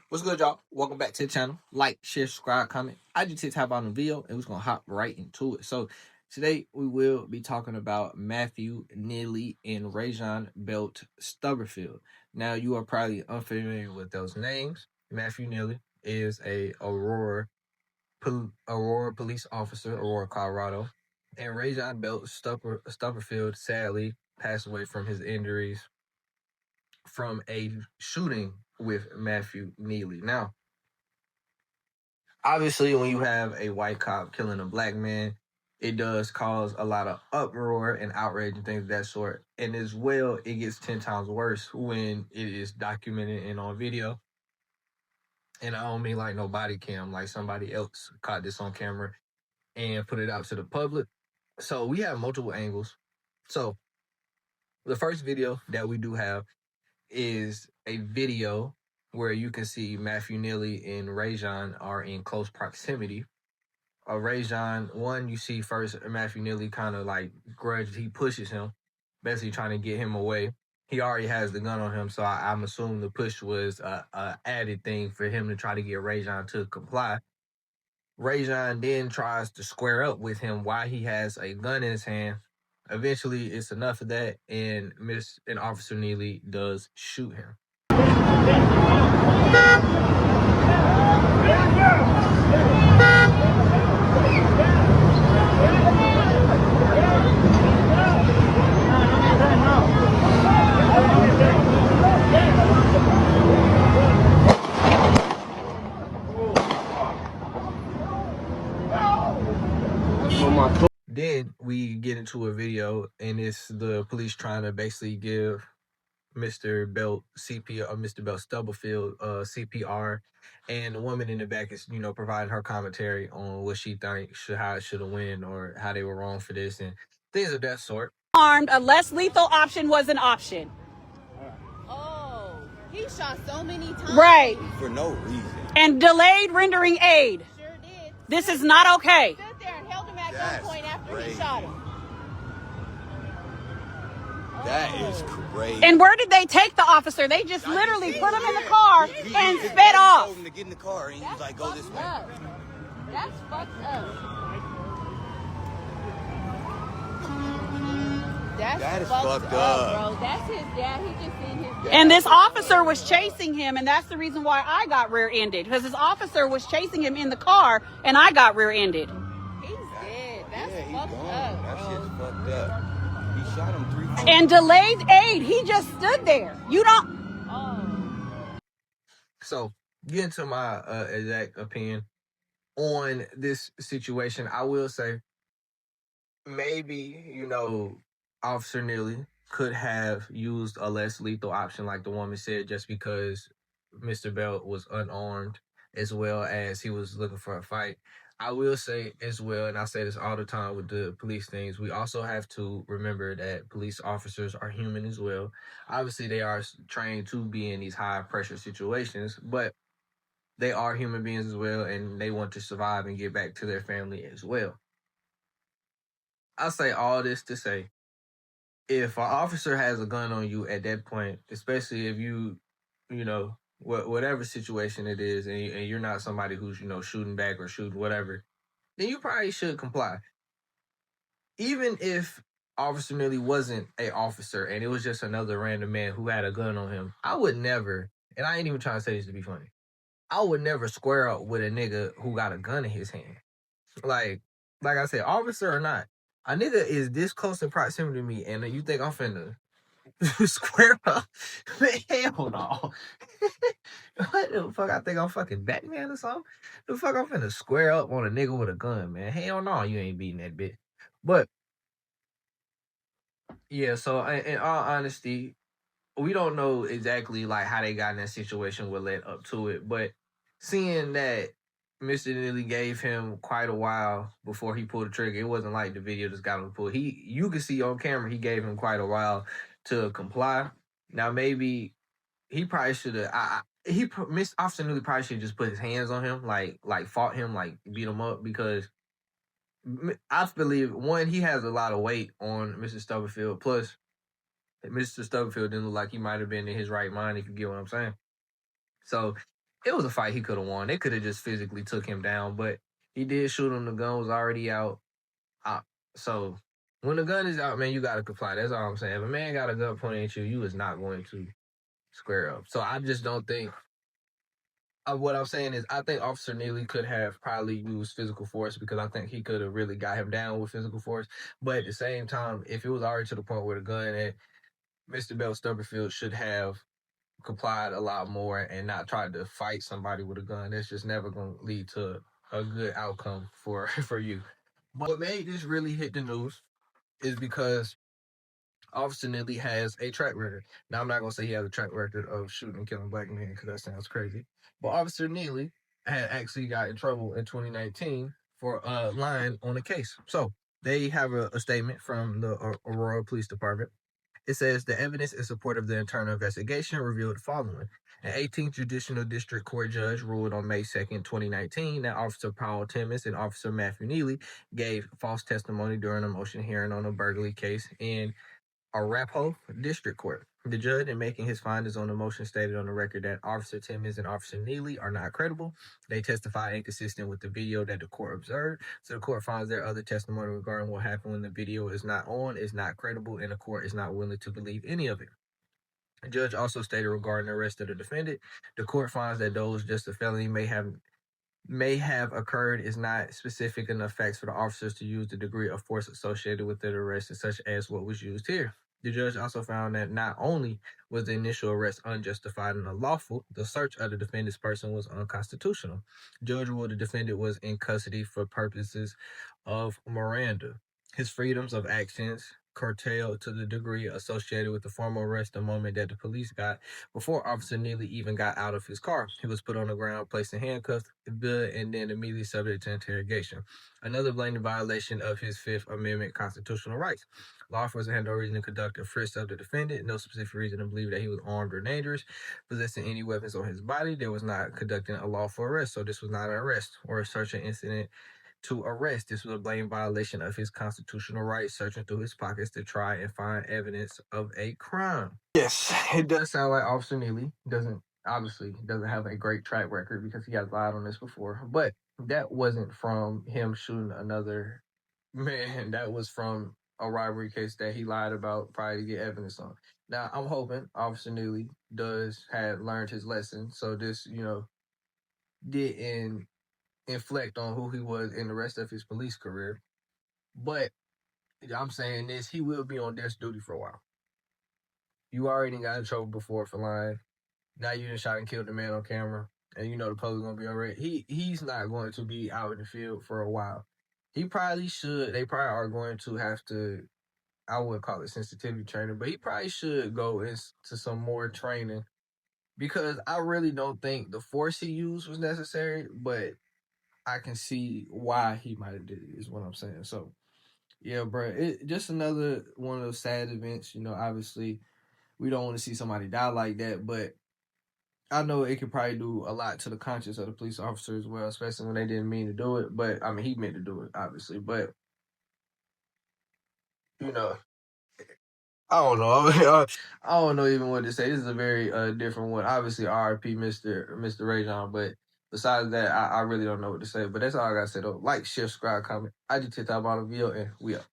What's good, y'all? Welcome back to the channel. Like, share, subscribe, comment. I just tap on the video and we're just gonna hop right into it. So today we will be talking about Matthew Neely and Rajon Belt Stubberfield. Now you are probably unfamiliar with those names. Matthew Neely is a Aurora police officer, Aurora, Colorado, and Rajon Belt Stubberfield sadly passed away from his injuries from a shooting with Matthew Neely. Now, obviously, when you have a white cop killing a black man, it does cause a lot of uproar and outrage and things of that sort. And as well, it gets 10 times worse when it is documented and on video. And I don't mean like no body cam, like somebody else caught this on camera and put it out to the public. So we have multiple angles. So the first video that we do have is a video where you can see Matthew Neely and Rajon are in close proximity. Rajon, one, you see first Matthew Neely kind of like grudges, he pushes him, basically trying to get him away. He already has the gun on him, so I'm assuming the push was a added thing for him to try to get Rajon to comply. Rajon then tries to square up with him while he has a gun in his hand. Eventually, it's enough of that, and Officer Neely does shoot him. Then we get into a video, and it's the police trying to basically give Mr. Belt CPR, or Mr. Belt Stubblefield CPR, and the woman in the back is, providing her commentary on what she thinks how it should have went or how they were wrong for this and things of that sort. Armed, a less lethal option was an option. Oh, he shot so many times. Right. For no reason. And delayed rendering aid. Sure did. This is not okay. Stood there and held him at That's gunpoint after crazy. he shot him. That is crazy. And where did they take the officer? They just literally put him in the car and sped off. Told him to get in the car, and he was like, "Go this way." Up. That's fucked up. That is fucked fucked up, bro. That's his dad. He just seen his dad. And this officer was chasing him, and that's the reason why I got rear-ended. Because this officer was chasing him in the car, and I got rear-ended. He's dead. That's Yeah, he's fucked gone. up, That bro. shit's fucked up. He shot him 3 times. And delayed aid. He just stood there. You don't... Oh. So, get into my exact opinion on this situation. I will say, maybe, Officer Neely could have used a less lethal option, like the woman said, just because Mr. Belt was unarmed, as well as he was looking for a fight. I will say as well, and I say this all the time with the police things, we also have to remember that police officers are human as well. Obviously, they are trained to be in these high pressure situations, but they are human beings as well, and they want to survive and get back to their family as well. I say all this to say, if an officer has a gun on you at that point, especially if whatever situation it is, and you're not somebody who's, shooting back or shooting whatever, then you probably should comply. Even if Officer Neely wasn't an officer and it was just another random man who had a gun on him, I would never, and I ain't even trying to say this to be funny, I would never square up with a nigga who got a gun in his hand. Like I said, officer or not, a nigga is this close in proximity to me, and you think I'm finna square up? Hell no. What the fuck? I think I'm fucking Batman or something? The fuck I'm finna square up on a nigga with a gun, man? Hell no, you ain't beating that bitch. But, yeah, so in all honesty, we don't know exactly like how they got in that situation, what led up to it, but seeing that Mr. Neely gave him quite a while before he pulled the trigger. It wasn't like the video just got him to pull. You can see on camera he gave him quite a while to comply. Now maybe he probably should have. Officer Neely probably should just put his hands on him, like fought him, like beat him up, because I believe one, he has a lot of weight on Mr. Stubblefield. Plus, Mr. Stubblefield didn't look like he might have been in his right mind, if you get what I'm saying. So it was a fight he could have won. They could have just physically took him down, but he did shoot him. The gun was already out. So when the gun is out, man, you gotta comply. That's all I'm saying. If a man got a gun pointed at you, you is not going to square up. So I just don't think. What I'm saying is, I think Officer Neely could have probably used physical force because I think he could have really got him down with physical force. But at the same time, if it was already to the point where the gun at Mr. Bell Stubberfield should have complied a lot more and not tried to fight somebody with a gun, that's just never going to lead to a good outcome for you. But what made this really hit the news is because Officer Neely has a track record. Now, I'm not going to say he has a track record of shooting and killing black men because that sounds crazy. But Officer Neely had actually got in trouble in 2019 for lying on a case. So they have a statement from the Aurora Police Department. It says the evidence in support of the internal investigation revealed the following. An 18th Judicial District Court judge ruled on May 2nd, 2019, that Officer Paul Timmis and Officer Matthew Neely gave false testimony during a motion hearing on a burglary case in Arapahoe District Court. The judge, in making his findings on the motion, stated on the record that Officer Timmons and Officer Neely are not credible. They testify inconsistent with the video that the court observed. So the court finds their other testimony regarding what happened when the video is not on is not credible, and the court is not willing to believe any of it. The judge also stated regarding the arrest of the defendant, the court finds that those just a felony may have occurred is not specific enough facts for the officers to use the degree of force associated with the arrest, such as what was used here. The judge also found that not only was the initial arrest unjustified and unlawful, the search of the defendant's person was unconstitutional. Judge ruled the defendant was in custody for purposes of Miranda. His freedoms of actions curtailed to the degree associated with the formal arrest the moment that the police got before Officer Neely even got out of his car. He was put on the ground, placed in handcuffs, and then immediately subject to interrogation. Another blatant violation of his Fifth Amendment constitutional rights. Law enforcement had no reason to conduct a frisk of the defendant, no specific reason to believe that he was armed or dangerous, possessing any weapons on his body. There was not conducting a lawful arrest, so this was not an arrest or a search incident to arrest. This was a blatant violation of his constitutional rights, searching through his pockets to try and find evidence of a crime. Yes, it does sound like Officer Neely doesn't have a great track record because he has lied on this before, but that wasn't from him shooting another man. That was from a robbery case that he lied about, probably to get evidence on. Now, I'm hoping Officer Neely had learned his lesson, so this, didn't inflect on who he was in the rest of his police career. But I'm saying this, he will be on desk duty for a while. You already got in trouble before for lying. Now you done shot and killed the man on camera, and the police gonna be alright. He's not going to be out in the field for a while. He probably should. They probably are going to have to. I wouldn't call it sensitivity training, but he probably should go into some more training because I really don't think the force he used was necessary, but I can see why he might have did it, is what I'm saying. So, yeah, bro, it just another one of those sad events. Obviously, we don't want to see somebody die like that, but I know it could probably do a lot to the conscience of the police officer as well, especially when they didn't mean to do it. But, I mean, he meant to do it, obviously. But, I don't know. I don't know even what to say. This is a very different one. Obviously, RIP Mr. Rajon, but besides that, I really don't know what to say. But that's all I got to say, though. Like, share, subscribe, comment. I just hit that bottom video, and we up.